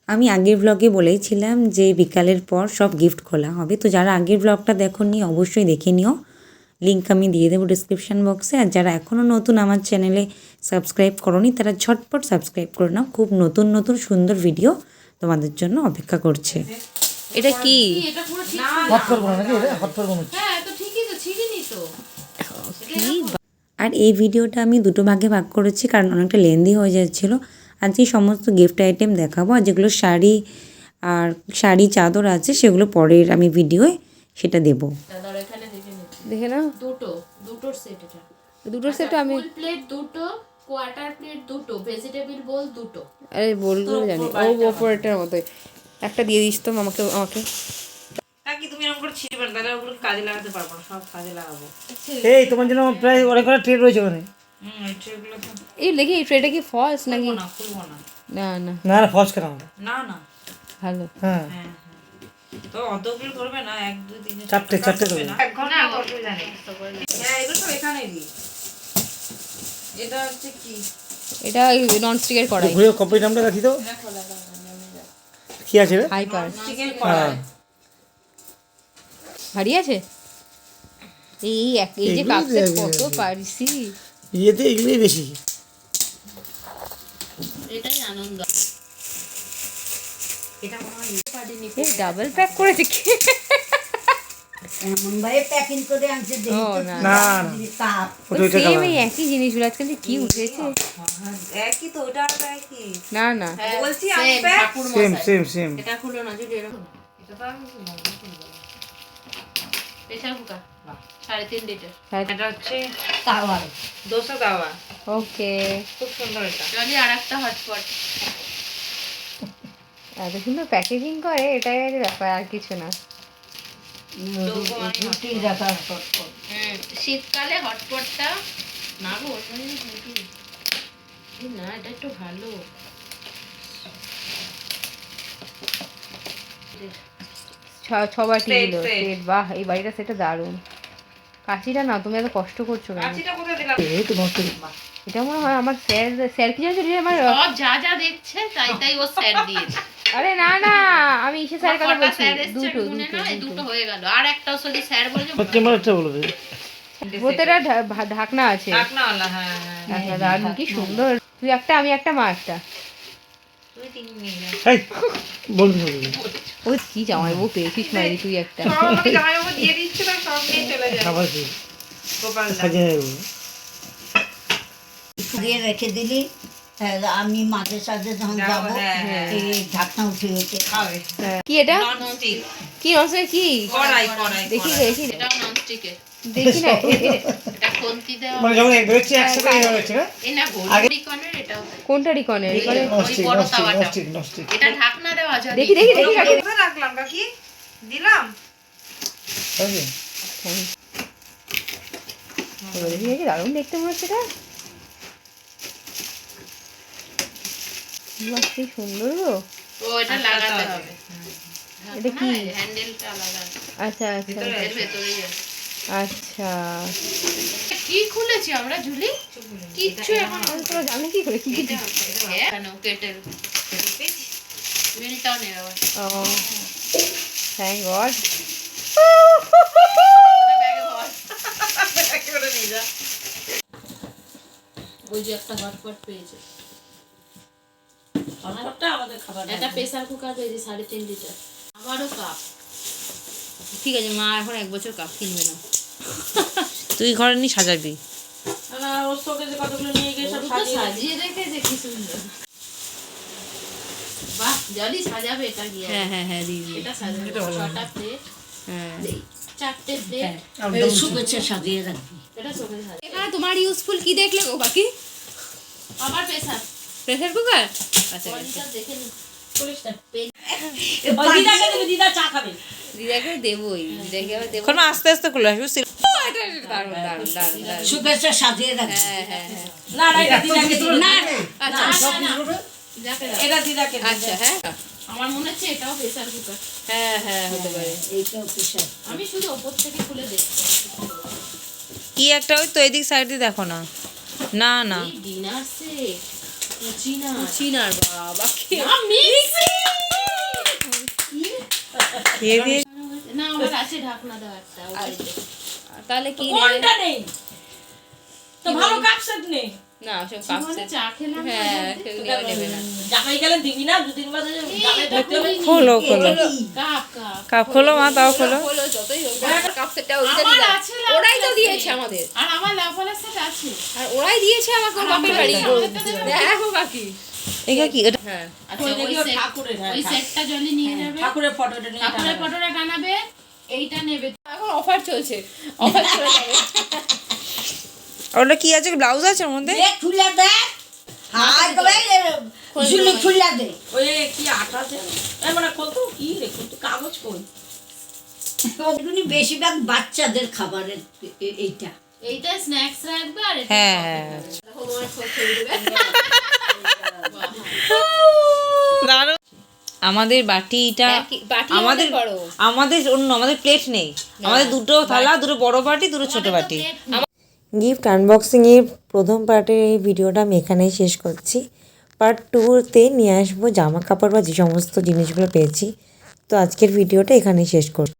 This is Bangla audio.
আমি আগের ব্লগে বলেইছিলাম যে বিকালের পর সব গিফট খোলা হবে, তো যারা আগের ব্লগটা দেখোনি অবশ্যই দেখে নিও, লিঙ্ক আমি দিয়ে দেবো ডিসক্রিপশান বক্সে। আর যারা এখনও নতুন আমার চ্যানেলে সাবস্ক্রাইব করোনি তারা ঝটপট সাবস্ক্রাইব করে নাও, খুব নতুন নতুন সুন্দর ভিডিও তোমাদের জন্য অপেক্ষা করছে। এটা কি আর এই ভিডিওটা আমি দুটো ভাগে ভাগ করেছি কারণ অনেকটা লেন্দি হয়ে যাচ্ছিলো। আজকে সমস্ত গিফট আইটেম দেখাবো, আর যেগুলো শাড়ি চাদর আছে সেগুলো পরের আমি ভিডিওয়ে সেটা দেবো। দেখে নাও, দুটোর সেট আমি প্লেট দুটো, কোয়ার্টার প্লেট দুটো, ভেজিটেবল বোল দুটো। আরে বোলগুলো জানি, ও অপারেটরের মতোই একটা দিয়ে দিস তো আমাকে। কাকি তুমি এরকম করে ছিড়বে না, তাহলে ওগুলো কাজে লাগাতে পারবো না, সব কাজে লাগাবো। এই তোমার জন্য প্রায় অনেকগুলো ট্রে রয়েছে ওখানে। এই ট্রেগুলো তো এই দেখি এই ট্রেটা কি ফলস নাকি? খুলবো না। না না না না ফলস কেন? না না ভালো। হ্যাঁ হ্যাঁ তো অতগুলো করবে না, 1 2 3 চারটে করবে না, 1 ঘন্টা করবে জানি। হ্যাঁ এগুলো সব এখানে দি। এটা হচ্ছে কি? এটা নন স্টিকের কড়াই। ঘুরে কপি নামটা রাখি তো। কি আছে রে? হাইপার চিকেন কড়াই। ভারী আছে। এই যে কাপসে কত পারিসি, ইয়েতে এগুলোই বেশি। এটাই আনন্দ। এটা মনে হয় এই ডাবল প্যাক করেছে কি? এমন ভাবে প্যাকিং করে আনছে দেখি তো। না না কাপ ওটা সেম এই একই জিনিসগুলো আজকাল যে কি উঠেছে। একই তো, ওটা আর একই। না না বলছি আমি প্যাক সেম এটা খুলো না যদি এরকম। এটা তো আমি প্রেসার কুকার 3.5 লিটার। এটা হচ্ছে তাওয়া দোসা তাওয়া। ওকে, খুব সুন্দর এটা। চলি আরেকটা হটপট। এত সুন্দর প্যাকেজিং করে, এটাই আর ব্যাপার, আর কিছু না। রুটি রাখা শীতকালে হটপটটা না গো, না এটা একটু ভালো। ছবার টিগুলো সেট, বাহ এই বাড়িটা সেটা দারুণ। কাঁচিটা না, তুমি এত কষ্ট করছো কেন? কাঁচিটা কোথায় দিলাম? এই তো নষ্ট। এটা মনে হয় আমার স্যার কি জানো আমার। সব যা দেখছে তাই ও স্যার দিয়েছে। আরে না না, আমি ইসে স্যার কথা বলছি। দুটো হয়ে গেল, আর একটাও যদি স্যার বলে হচ্ছে মারটা বলবে। ভোতেরা ঢাকনা আছে। ঢাকনাওয়ালা, হ্যাঁ হ্যাঁ। ঢাকনা দারুণ, কি সুন্দর। তুই একটা, আমি একটা, মা একটা। তুই 3 নিয়ে যা। এই বলবি না। ওই কি জামাই বউ পেয়েছিস মাইরি, তুই একটা। সব আমি জামাইবাবু দিয়ে দিচ্ছে, তার সব নিয়ে চলে যায়। খাবার কি? গোপাল দা। কাজে দিয়ে রেখে দিলি, আমি মাঝে সাঝে যখন যাবো এই ঢাকনা উঠে উঠে খাবে। কি এটা? ননস্টিক কি নসে কি? কড়াই। দেখি দেখি এটাও ননস্টিকের। দেখি না। এটা খন্তি দেওয়া। মানে যখন এক বেরোচ্ছে একসাথে এই হচ্ছে না? এই না গোল্ডিকনের, এটাও কোনটা রিকনের? ওই বড় তাওয়াটা। নস্টিক। এটা ঢাকনা দেওয়া আছে। দেখি দেখি দেখি কাকি। কোথায় রাখলাম কাকি? দিলাম। ওকে দেখি দেখি, দারুণ দেখতে মনে হচ্ছে এটা। বাহ কি সুন্দর গো। ও এটা লাগাতে হবে। এটা কি? হ্যান্ডেলটা লাগাতে। আচ্ছা আচ্ছা এর ভেতরেই আছে। আচ্ছা, কি খুলেছি আমরা ঝুলি? কিচ্ছু এখন তোমরা জানো কি করে কি কি? কেন কেটেল মিলটাও নেই আবার। ও থ্যাংক গড। ওই যে একটা হটপট পেয়েছে, হটপটটা আমাদের খাবার। একটা প্রেসার কুকার পেয়েছি 3.5 লিটার। আমারও কাপ। ঠিক আছে, মা এখন 1 বছর কাপ কিনবে না। তুই ঘরে নিয়ে সাজাবি। না ওর সঙ্গে যে কতগুলো নিয়ে গিয়ে সব সাজিয়ে রেখেছে কি সুন্দর। বাহ জলি সাজাবে এটা গিয়ে। হ্যাঁ হ্যাঁ হ্যাঁ দিদি। এটা সাজাবে 6টা প্লেট, হ্যাঁ 4টে প্লেট। শুভেচ্ছা সাজিয়ে রাখবি। এটা সবে সাজা। এখানে তোমার ইউজফুল কি দেখলে গো বাকি? আবার প্রেসার প্রেসার কুকার। আচ্ছা পলিটার দেখে নি। দিদা চা খাবে। দিদাকে দেবই, দিদাকে আবার দেবো। এখন আস্তে আস্তে খুলে আসবো। এটা দারুণ দারুণ দারুণ দারুণ। শুভেচ্ছা সাজিয়ে রাখবি। হ্যাঁ হ্যাঁ হ্যাঁ। না না এটা দিদাকে দিও না। আচ্ছা এটা দিদাকে দিও। আচ্ছা হ্যাঁ আমার মনে হচ্ছে এটাও প্রেসার কুকার। হ্যাঁ হ্যাঁ হতে পারে। এইটাও প্রেশার। আমি শুধু ওপর থেকে খুলে দেখছি। কি একটা ওই তো এদিক সাইড দিয়ে দেখো না। না না এই ডিনার সেট কুচিনা চিনার বাবা কি মিক্সি দিয়ে দিয়ে না আমার আছে ঢাকনা দেওয়া একটা ও বাড়িতে। তাহলে কি কোনটা নেই তো ভালো কাপ সেট নেই না সব কাপ জীবনে চা খেলাম না হ্যাঁ বলতে। কেউ নেবে না। জামাই গেলে দিবি না দুদিন বাদে জামাই থাকতে হবে খোলো খোলো কাপ কাপ কাপ খোলো মা, তাও খোলো। হলো যতই হোক কাপ সেটটা ওইটা আমার দিলাম। আছে লাভ ওরাই তো আছে। দিয়েছে আমাদের, আর আমার লাফালার সেট আছে আর ওরাই দিয়েছে আমাকে ওর বাপের বাড়ি। আমারটা দেবে না? দেখো বাকি এটা কি এটা হ্যাঁ আচ্ছা ওই ওই দেখি ওর সেট- ঠাকুরের, হ্যাঁ, ওই সেটটা জলি নিয়ে যাবে ঠাকুরের ফটোটা নিয়ে ঠাকুরের ফটোটা টানাবে এইটা নেবে এখন অফার চলছে, অফার চলে যাবে। ওটা কি আছে, ব্লাউজ আছে ওর মধ্যে? দে খুলে দে হাই করে ঝুলি খুলে দে ওই কি আটা আছে মানে কত কি রে কত কাগজ কই ওগুলি বেশিরভাগ বাচ্চাদের খাবারের এইটা এইটা স্ন্যাক্স রাখবে আর এটা হ্যাঁ হ্যাঁ দারুণ। আমাদের বাটিটা বাটি আমাদের বড়। আমাদের অন্য আমাদের প্লেট নেই, আমাদের দুটো থালা, দুটো বড় বাটি, দুটো ছোট বাটি। গিফট আনবক্সিংয়ের প্রথম পার্টের এই ভিডিওটা আমি এখানেই শেষ করছি। পার্ট 2-তে নিয়ে আসবো জামা কাপড় বা যে সমস্ত জিনিসগুলো পেয়েছি। তো আজকের ভিডিওটা এখানেই শেষ করছি।